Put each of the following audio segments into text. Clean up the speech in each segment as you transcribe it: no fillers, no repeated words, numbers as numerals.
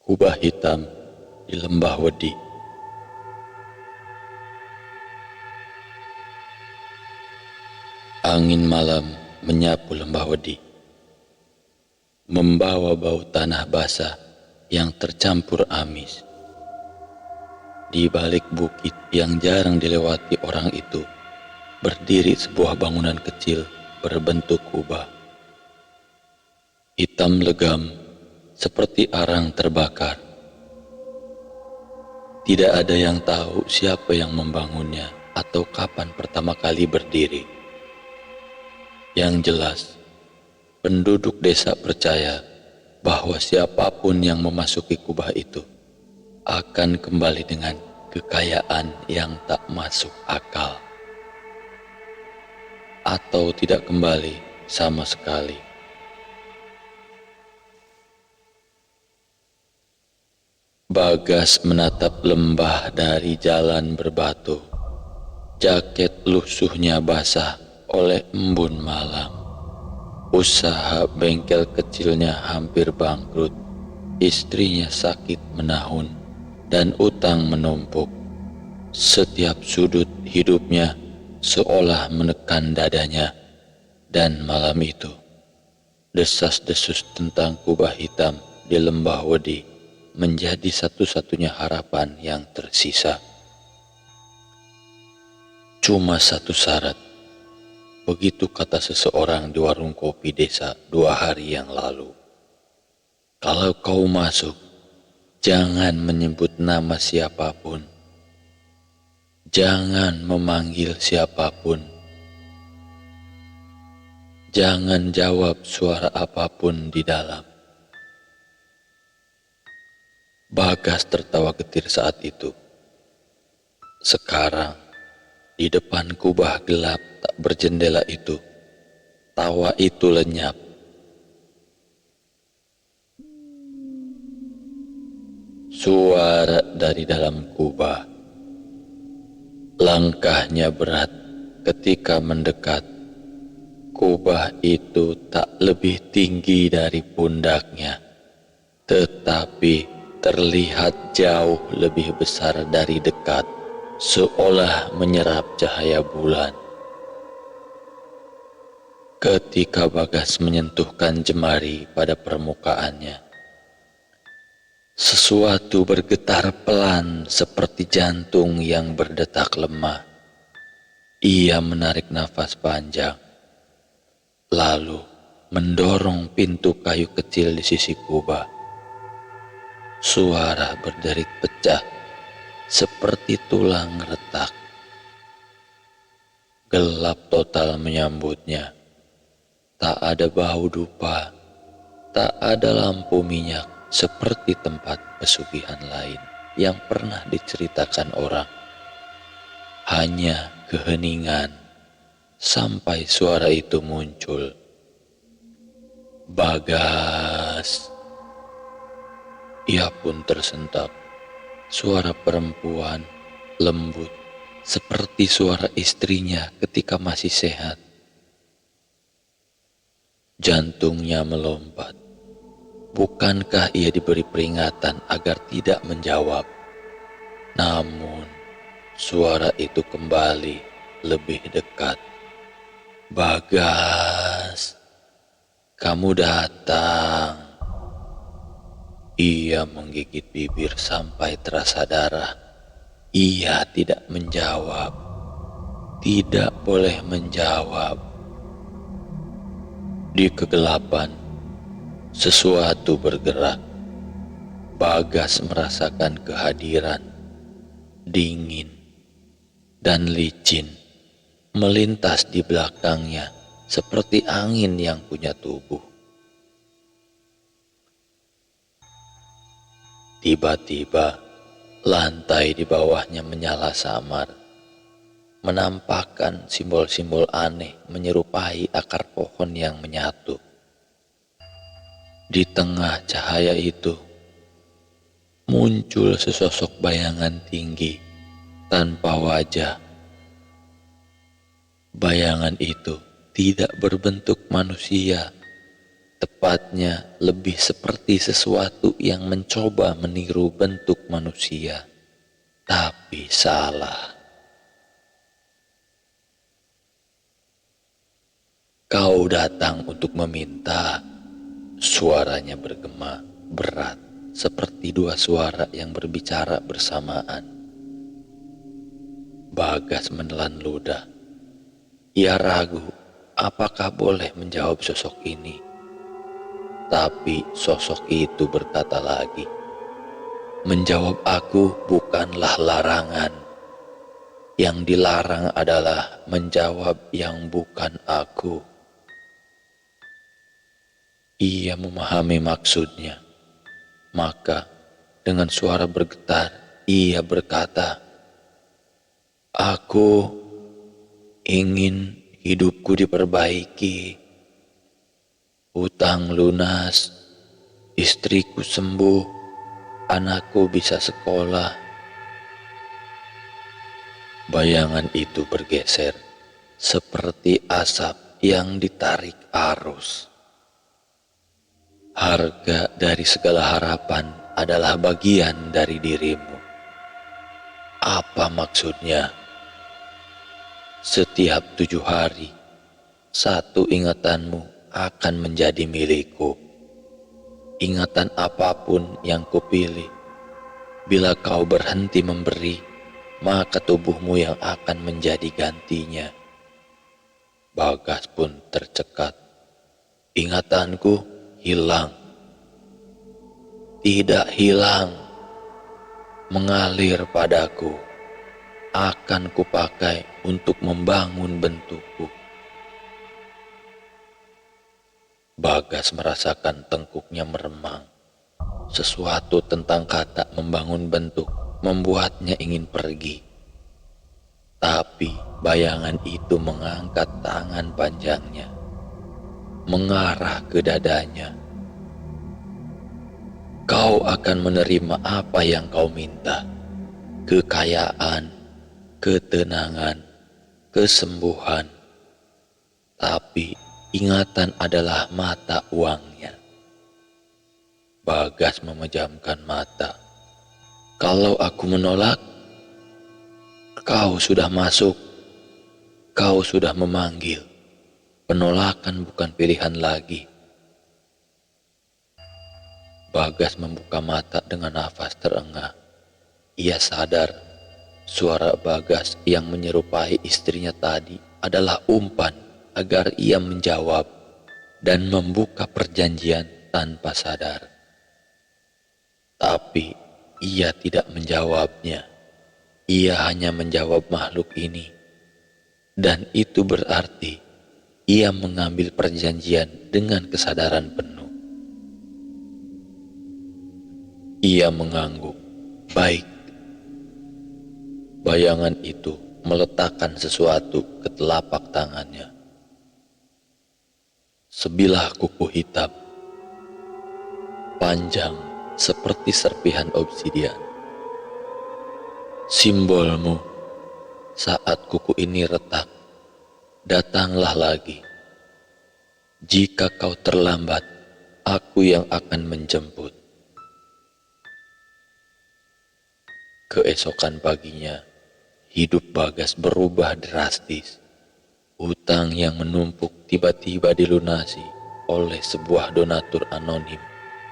Kubah hitam di lembah Wedi. Angin malam menyapu lembah Wedi, membawa bau tanah basah yang tercampur amis. Di balik bukit yang jarang dilewati orang itu, berdiri sebuah bangunan kecil berbentuk kubah. Hitam legam seperti arang terbakar. Tidak ada yang tahu siapa yang membangunnya atau kapan pertama kali berdiri. Yang jelas, penduduk desa percaya bahwa siapapun yang memasuki kubah itu akan kembali dengan kekayaan yang tak masuk akal, atau tidak kembali sama sekali. Bagas menatap lembah dari jalan berbatu. Jaket lusuhnya basah oleh embun malam. Usaha bengkel kecilnya hampir bangkrut. Istrinya sakit menahun dan utang menumpuk. Setiap sudut hidupnya seolah menekan dadanya. Dan malam itu, desas-desus tentang kubah hitam di lembah Wedi menjadi satu-satunya harapan yang tersisa. Cuma satu syarat, begitu kata seseorang di warung kopi desa 2 hari yang lalu. Kalau kau masuk, jangan menyebut nama siapapun. Jangan memanggil siapapun. Jangan jawab suara apapun di dalam. Bagas tertawa getir saat itu. Sekarang, di depan kubah gelap tak berjendela itu, tawa itu lenyap. Suara dari dalam kubah. Langkahnya berat ketika mendekat. Kubah itu tak lebih tinggi dari pundaknya, tetapi terlihat jauh lebih besar dari dekat, seolah menyerap cahaya bulan. Ketika Bagas menyentuhkan jemari pada permukaannya, sesuatu bergetar pelan seperti jantung yang berdetak lemah. Ia menarik nafas panjang, lalu mendorong pintu kayu kecil di sisi kubah. Suara berderit pecah seperti tulang retak. Gelap total menyambutnya. Tak ada bau dupa, tak ada lampu minyak seperti tempat pesugihan lain yang pernah diceritakan orang. Hanya keheningan sampai suara itu muncul. Bagas. Ia pun tersentak. Suara perempuan lembut seperti suara istrinya ketika masih sehat. Jantungnya melompat. Bukankah ia diberi peringatan agar tidak menjawab? Namun suara itu kembali lebih dekat. Bagas, kamu datang. Ia menggigit bibir sampai terasa darah. Ia tidak menjawab. Tidak boleh menjawab. Di kegelapan, sesuatu bergerak. Bagas merasakan kehadiran, dingin, dan licin, melintas di belakangnya seperti angin yang punya tubuh. Tiba-tiba, lantai di bawahnya menyala samar, menampakkan simbol-simbol aneh menyerupai akar pohon yang menyatu. Di tengah cahaya itu, muncul sesosok bayangan tinggi tanpa wajah. Bayangan itu tidak berbentuk manusia, Tepatnya lebih seperti sesuatu yang mencoba meniru bentuk manusia, tapi salah. Kau datang untuk meminta, suaranya bergema berat seperti dua suara yang berbicara bersamaan. Bagas menelan ludah. Ia ragu apakah boleh menjawab sosok ini. Tapi sosok itu berkata lagi, menjawab aku bukanlah larangan. Yang dilarang adalah menjawab yang bukan aku. Ia memahami maksudnya. Maka dengan suara bergetar, ia berkata, aku ingin hidupku diperbaiki, hutang lunas, istriku sembuh, anakku bisa sekolah. Bayangan itu bergeser seperti asap yang ditarik arus. Harga dari segala harapan adalah bagian dari dirimu. Apa maksudnya? Setiap 7 hari, satu ingatanmu akan menjadi milikku. Ingatan apapun yang kupilih, bila kau berhenti memberi, maka tubuhmu yang akan menjadi gantinya. Bagas pun tercekat. Ingatanku hilang. Tidak hilang, mengalir padaku, akan kupakai untuk membangun bentukku. Bagas merasakan tengkuknya meremang. Sesuatu tentang kata membangun bentuk membuatnya ingin pergi. Tapi bayangan itu mengangkat tangan panjangnya, mengarah ke dadanya. Kau akan menerima apa yang kau minta. Kekayaan, ketenangan, kesembuhan. Tapi ingatan adalah mata uangnya. Bagas memejamkan mata. Kalau aku menolak, kau sudah masuk. Kau sudah memanggil. Penolakan bukan pilihan lagi. Bagas membuka mata dengan nafas terengah. Ia sadar suara Bagas yang menyerupai istrinya tadi adalah umpan agar ia menjawab dan membuka perjanjian tanpa sadar. Tapi ia tidak menjawabnya. Ia hanya menjawab makhluk ini. Dan itu berarti ia mengambil perjanjian dengan kesadaran penuh. Ia mengangguk. Baik. Bayangan itu meletakkan sesuatu ke telapak tangannya. Sebilah kuku hitam, panjang seperti serpihan obsidian. Simbolmu. Saat kuku ini retak, datanglah lagi. Jika kau terlambat, aku yang akan menjemput. Keesokan paginya, hidup Bagas berubah drastis. Hutang yang menumpuk tiba-tiba dilunasi oleh sebuah donatur anonim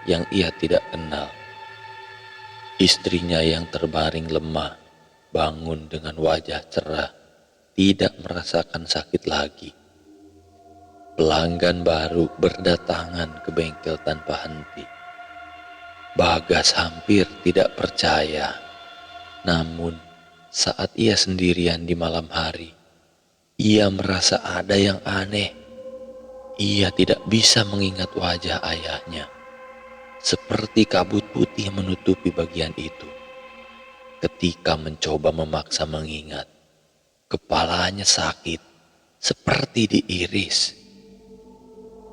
yang ia tidak kenal. Istrinya yang terbaring lemah, bangun dengan wajah cerah, tidak merasakan sakit lagi. Pelanggan baru berdatangan ke bengkel tanpa henti. Bagas hampir tidak percaya. Namun, saat ia sendirian di malam hari, ia merasa ada yang aneh. Ia tidak bisa mengingat wajah ayahnya. Seperti kabut putih menutupi bagian itu. Ketika mencoba memaksa mengingat, kepalanya sakit, seperti diiris.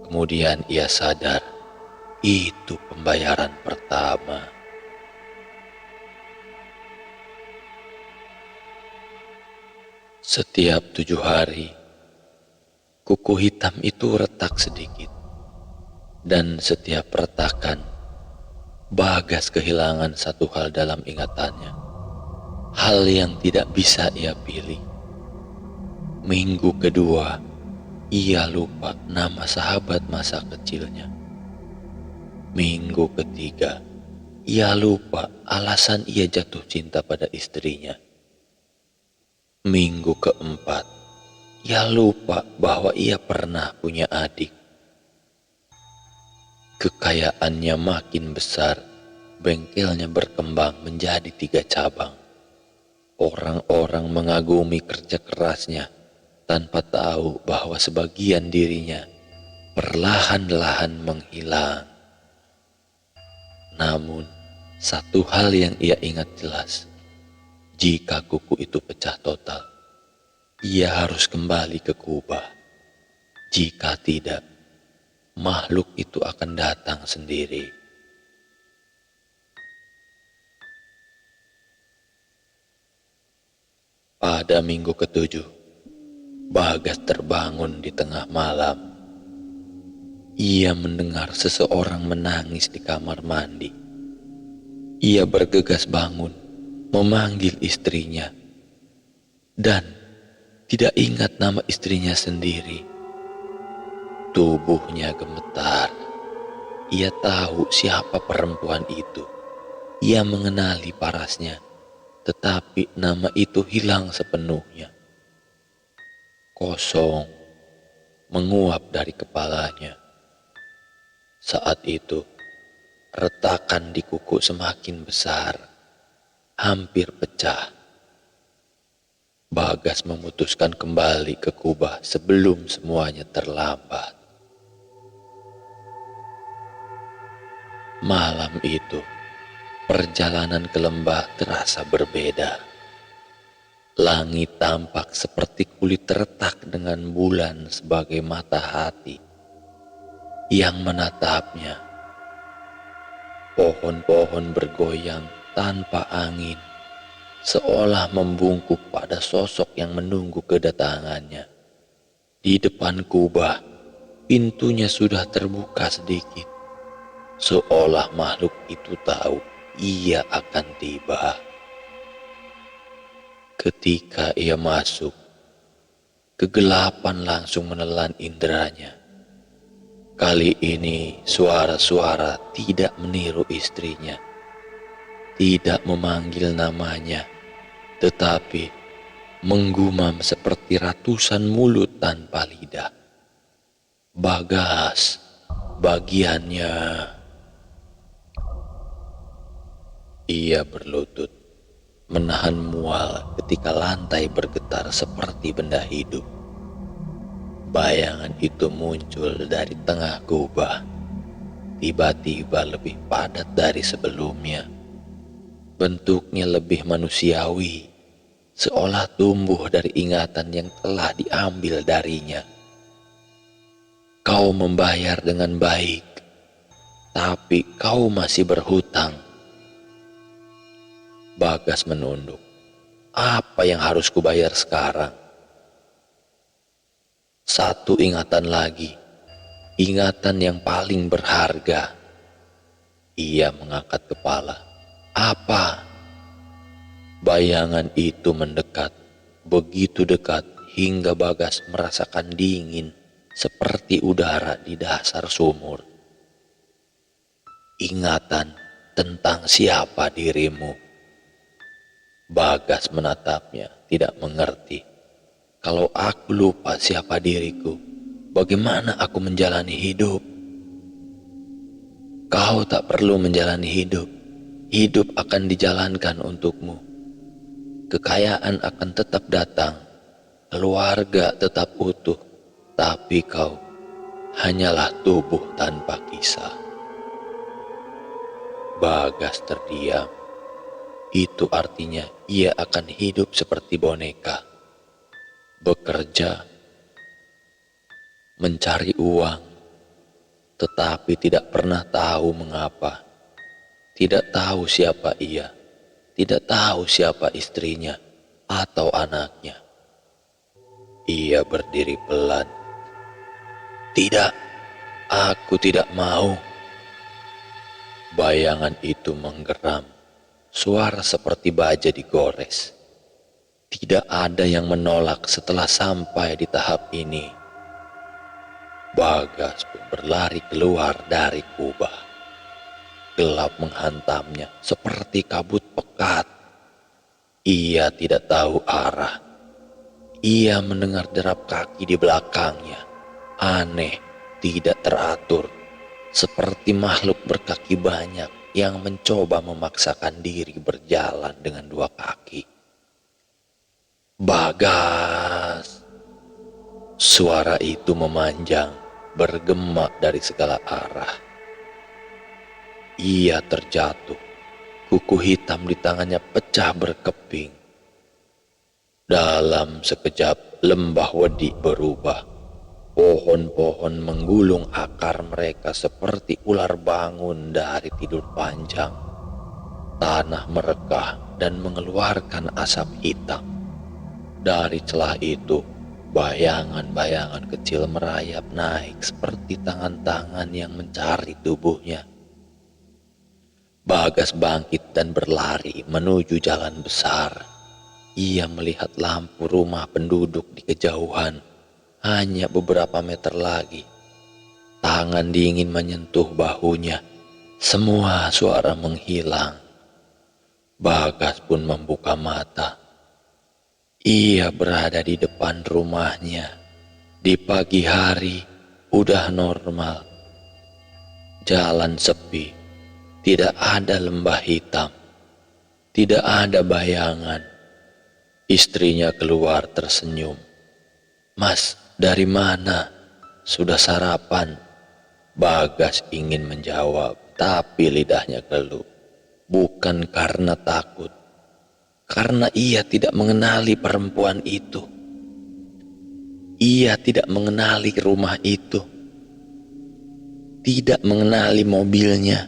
Kemudian ia sadar, itu pembayaran pertama. Setiap 7 hari, kuku hitam itu retak sedikit. Dan setiap retakan, Bagas kehilangan satu hal dalam ingatannya. Hal yang tidak bisa ia pilih. Minggu kedua, ia lupa nama sahabat masa kecilnya. Minggu ketiga, ia lupa alasan ia jatuh cinta pada istrinya. Minggu keempat, ia lupa bahwa ia pernah punya adik. Kekayaannya makin besar, bengkelnya berkembang menjadi 3 cabang. Orang-orang mengagumi kerja kerasnya tanpa tahu bahwa sebagian dirinya perlahan-lahan menghilang. Namun, satu hal yang ia ingat jelas, jika kuku itu pecah total, ia harus kembali ke kubah. Jika tidak, makhluk itu akan datang sendiri. Pada minggu ketujuh, Bagas terbangun di tengah malam. Ia mendengar seseorang menangis di kamar mandi. Ia bergegas bangun, memanggil istrinya, dan tidak ingat nama istrinya sendiri. Tubuhnya gemetar. Ia tahu siapa perempuan itu. Ia mengenali parasnya, tetapi nama itu hilang sepenuhnya. Kosong menguap dari kepalanya. Saat itu, retakan di kuku semakin besar, hampir pecah. Bagas memutuskan kembali ke kubah sebelum semuanya terlambat. Malam itu, perjalanan ke lembah terasa berbeda. Langit tampak seperti kulit retak dengan bulan sebagai mata hati yang menatapnya. Pohon-pohon bergoyang tanpa angin, seolah membungkuk pada sosok yang menunggu kedatangannya. Di depan kubah, pintunya sudah terbuka sedikit, seolah makhluk itu tahu ia akan tiba. Ketika ia masuk, kegelapan langsung menelan inderanya. Kali ini suara-suara tidak meniru istrinya, tidak memanggil namanya, tetapi menggumam seperti ratusan mulut tanpa lidah. Bagas, bagiannya. Ia berlutut, menahan mual ketika lantai bergetar seperti benda hidup. Bayangan itu muncul dari tengah kubah, tiba-tiba lebih padat dari sebelumnya. Bentuknya lebih manusiawi, seolah tumbuh dari ingatan yang telah diambil darinya. Kau membayar dengan baik, tapi kau masih berhutang. Bagas menunduk. Apa yang harus kubayar sekarang? Satu ingatan lagi, ingatan yang paling berharga. Ia mengangkat kepala. Apa? Bayangan itu mendekat, begitu dekat hingga Bagas merasakan dingin seperti udara di dasar sumur. Ingatan tentang siapa dirimu. Bagas menatapnya, tidak mengerti. Kalau aku lupa siapa diriku, bagaimana aku menjalani hidup? Kau tak perlu menjalani hidup. Hidup akan dijalankan untukmu. Kekayaan akan tetap datang. Keluarga tetap utuh. Tapi kau hanyalah tubuh tanpa kisah. Bagas terdiam. Itu artinya ia akan hidup seperti boneka. Bekerja, mencari uang, tetapi tidak pernah tahu mengapa. Tidak tahu siapa ia, tidak tahu siapa istrinya atau anaknya. Ia berdiri pelan. Tidak, Aku tidak mau. Bayangan itu menggeram, suara seperti baja digores. Tidak ada yang menolak setelah sampai di tahap ini. Bagas pun berlari keluar dari kubah. Gelap menghantamnya seperti kabut pekat. Ia tidak tahu arah. Ia mendengar derap kaki di belakangnya. Aneh, tidak teratur. Seperti makhluk berkaki banyak yang mencoba memaksakan diri berjalan dengan dua kaki. Bagas! Suara itu memanjang, bergema dari segala arah. Ia terjatuh. Kuku hitam di tangannya pecah berkeping. Dalam sekejap lembah Wedi berubah. Pohon-pohon menggulung akar mereka seperti ular bangun dari tidur panjang. Tanah merekah dan mengeluarkan asap hitam. Dari celah itu, bayangan-bayangan kecil merayap naik seperti tangan-tangan yang mencari tubuhnya. Bagas bangkit dan berlari menuju jalan besar. Ia melihat lampu rumah penduduk di kejauhan. Hanya beberapa meter lagi. Tangan dingin menyentuh bahunya. Semua suara menghilang. Bagas pun membuka mata. Ia berada di depan rumahnya. Di pagi hari, udah normal. Jalan sepi. Tidak ada lembah hitam. Tidak ada bayangan. Istrinya keluar tersenyum. "Mas, dari mana? Sudah sarapan?" Bagas ingin menjawab, tapi lidahnya keluh. Bukan karena takut, karena ia tidak mengenali perempuan itu. Ia tidak mengenali rumah itu, tidak mengenali mobilnya,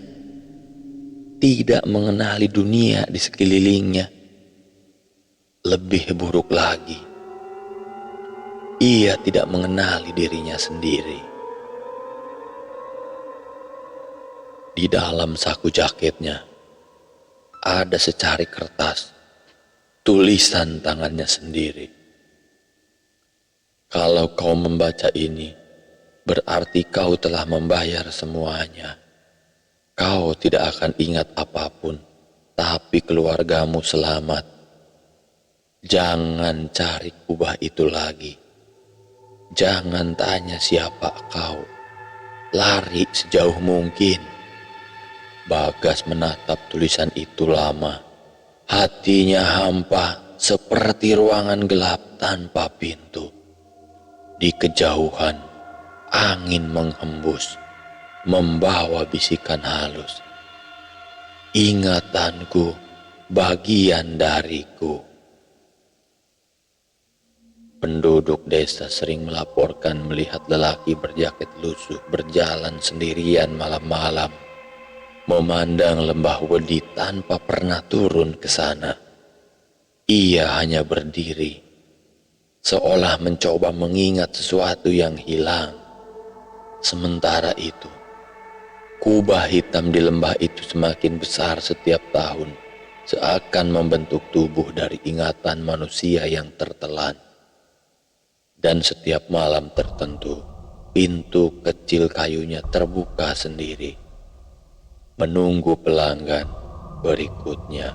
tidak mengenali dunia di sekelilingnya. Lebih buruk lagi, ia tidak mengenali dirinya sendiri. Di dalam saku jaketnya ada secari kertas, tulisan tangannya sendiri. Kalau kau membaca ini, berarti kau telah membayar semuanya. Kau tidak akan ingat apapun, tapi keluargamu selamat. Jangan cari kubah itu lagi. Jangan tanya siapa kau. Lari sejauh mungkin. Bagas menatap tulisan itu lama. Hatinya hampa seperti ruangan gelap tanpa pintu. Di kejauhan, angin menghembus, membawa bisikan halus. Ingatanku, bagian dariku. Penduduk desa sering melaporkan melihat lelaki berjaket lusuh berjalan sendirian malam-malam, memandang lembah Wedi tanpa pernah turun ke sana. Ia hanya berdiri, seolah mencoba mengingat sesuatu yang hilang. Sementara itu, kubah hitam di lembah itu semakin besar setiap tahun, seakan membentuk tubuh dari ingatan manusia yang tertelan. Dan setiap malam tertentu, pintu kecil kayunya terbuka sendiri, menunggu pelanggan berikutnya.